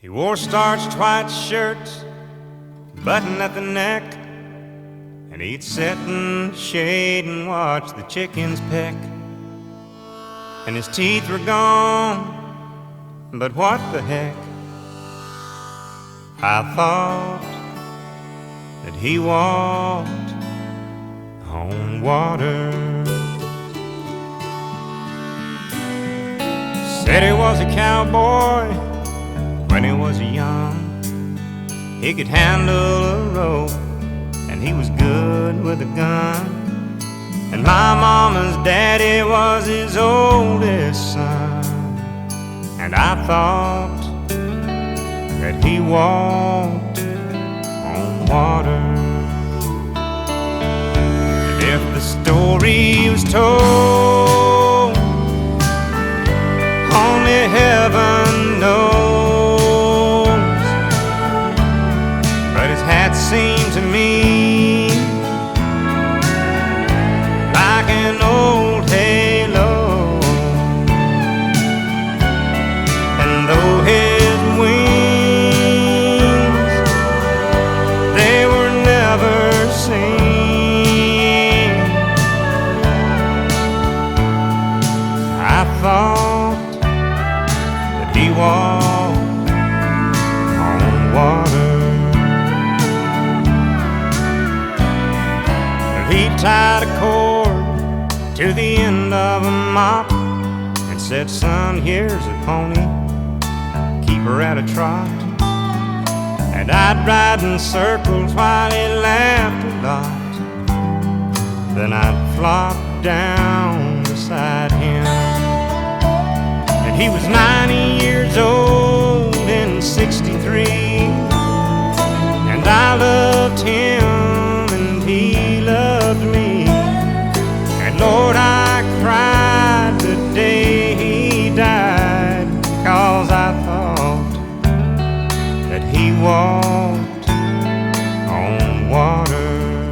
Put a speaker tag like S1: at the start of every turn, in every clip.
S1: He wore starched white shirts, button at the neck, and he'd sit in the shade and watch the chickens peck. And his teeth were gone, but what the heck? I thought that he walked on water. Said he was a cowboy when he was young. He could handle a rope and he was good with a gun. And my mama's daddy was his oldest son. And I thought that he walked on water. And if the story was told, only heaven knows. But his hat seemed to me like an old halo, and though his wings, they were never seen, I thought that he walked on water. He tied a cord to the end of a mop and said, "Son, here's a pony, keep her at a trot." And I'd ride in circles while he laughed a lot. Then I'd flop down beside him. And he was 90 years old in '63, and I loved him and he loved me. And Lord, I cried the day he died, 'cause I thought that he walked on water.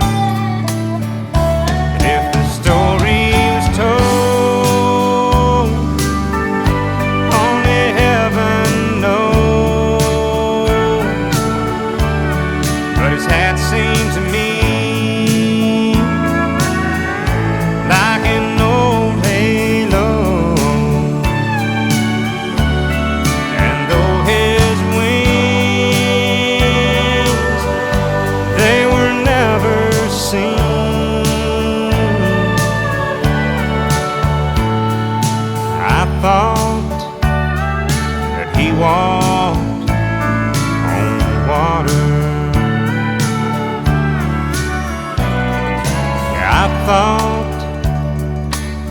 S1: And if the story was told, only heaven knows. But his hat seemed to me like an old halo, and though his wings, they were never seen, I thought that he walked on water. Yeah, I thought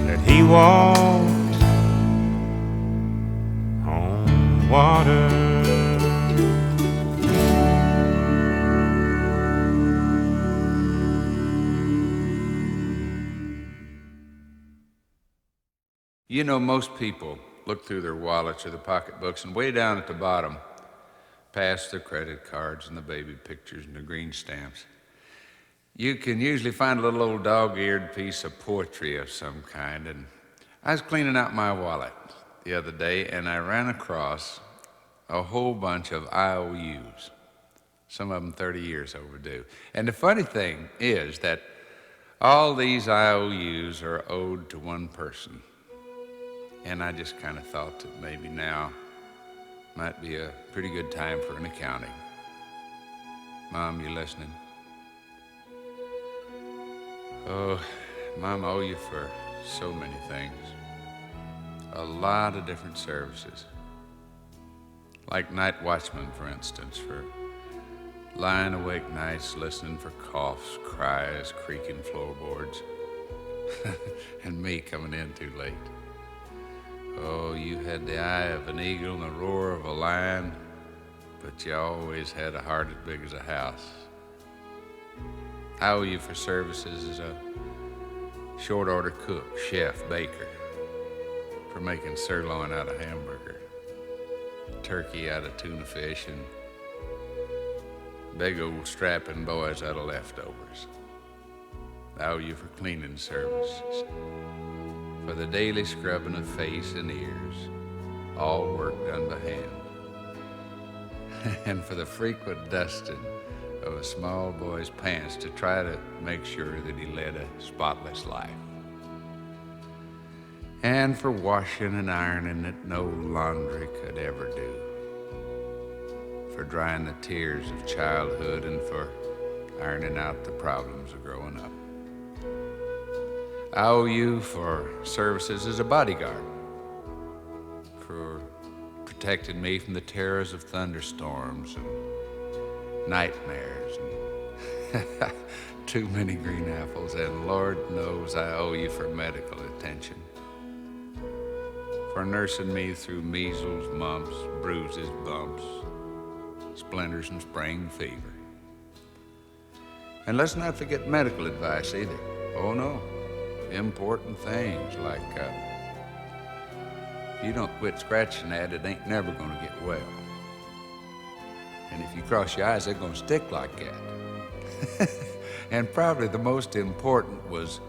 S1: that he walked on water.
S2: You know, most people look through their wallets or their pocketbooks, and way down at the bottom, past their credit cards and the baby pictures and the green stamps, you can usually find a little old dog-eared piece of poetry of some kind. And I was cleaning out my wallet the other day, and I ran across a whole bunch of IOUs, some of them 30 years overdue. And the funny thing is that all these IOUs are owed to one person. And I just kind of thought that maybe now might be a pretty good time for an accounting. Mom, you listening? Oh, Mom, I owe you for so many things. A lot of different services. Like night watchman, for instance, for lying awake nights listening for coughs, cries, creaking floorboards, and me coming in too late. Oh, you had the eye of an eagle and the roar of a lion, but you always had a heart as big as a house. I owe you for services as a short order cook, chef, baker, for making sirloin out of hamburger, turkey out of tuna fish, and big old strapping boys out of leftovers. I owe you for cleaning services, for the daily scrubbing of face and ears, all work done by hand. and for the frequent dusting of a small boy's pants to try to make sure that he led a spotless life, and for washing and ironing that no laundry could ever do, for drying the tears of childhood and for ironing out the problems of growing up. I owe you for services as a bodyguard, for protecting me from the terrors of thunderstorms and nightmares and too many green apples, and Lord knows I owe you for medical attention, for nursing me through measles, mumps, bruises, bumps, splinters, and spring fever. And let's not forget medical advice either. Oh no, important things like if you don't quit scratching that, it ain't never gonna get well. And if you cross your eyes, they're gonna stick like that. And probably the most important was,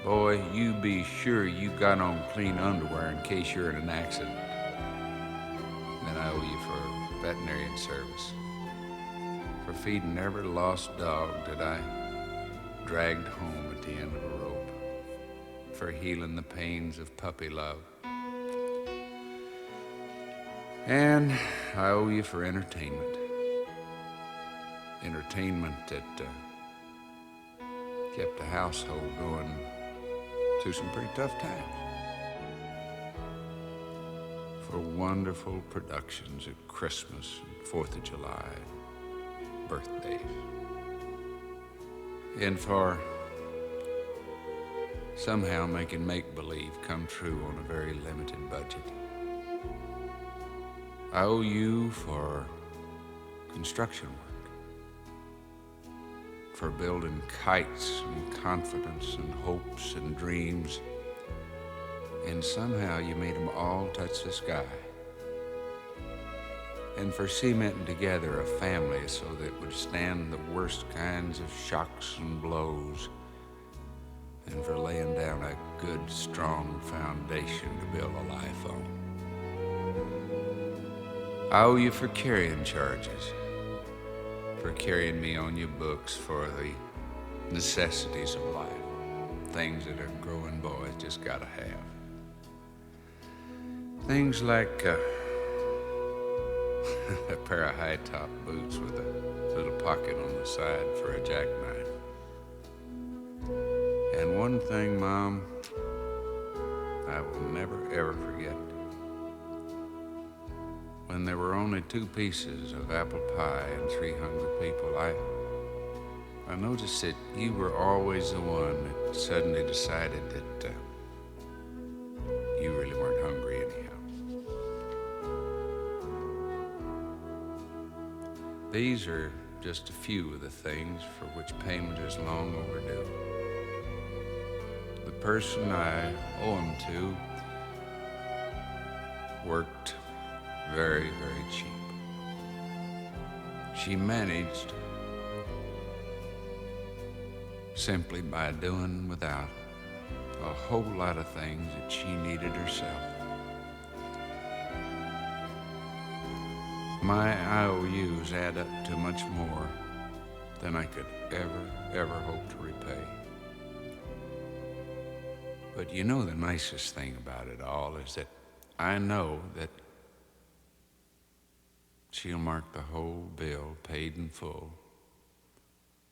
S2: boy, you be sure you got on clean underwear in case you're in an accident. Then I owe you for veterinarian service, for feeding every lost dog that I dragged home at the end of a rope, for healing the pains of puppy love. And I owe you for entertainment. Entertainment that kept the household going through some pretty tough times. For wonderful productions at Christmas and 4th of July, and birthdays. And for somehow making make-believe come true on a very limited budget. I owe you for construction work, for building kites and confidence and hopes and dreams, and somehow you made them all touch the sky. And for cementing together a family so that it would stand the worst kinds of shocks and blows, and for laying down a good, strong foundation to build a life on. I owe you for carrying charges, for carrying me on your books for the necessities of life, things that a growing boy just gotta have. Things like a pair of high-top boots with a little pocket on the side for a jackknife. And one thing, Mom, I will never, ever forget. When there were only 2 pieces of apple pie and 3 hungry people, I noticed that you were always the one that suddenly decided that you really weren't hungry anyhow. These are just a few of the things for which payment is long overdue. The person I owe them to worked very, very cheap. She managed simply by doing without a whole lot of things that she needed herself. My IOUs add up to much more than I could ever hope to repay. But you know, the nicest thing about it all is that I know that she'll mark the whole bill paid in full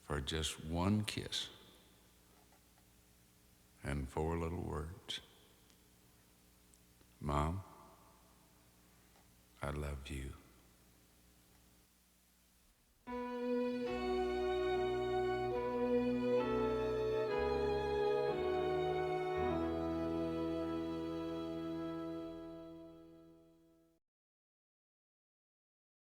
S2: for just one kiss and 4 little words. Mom, I love you.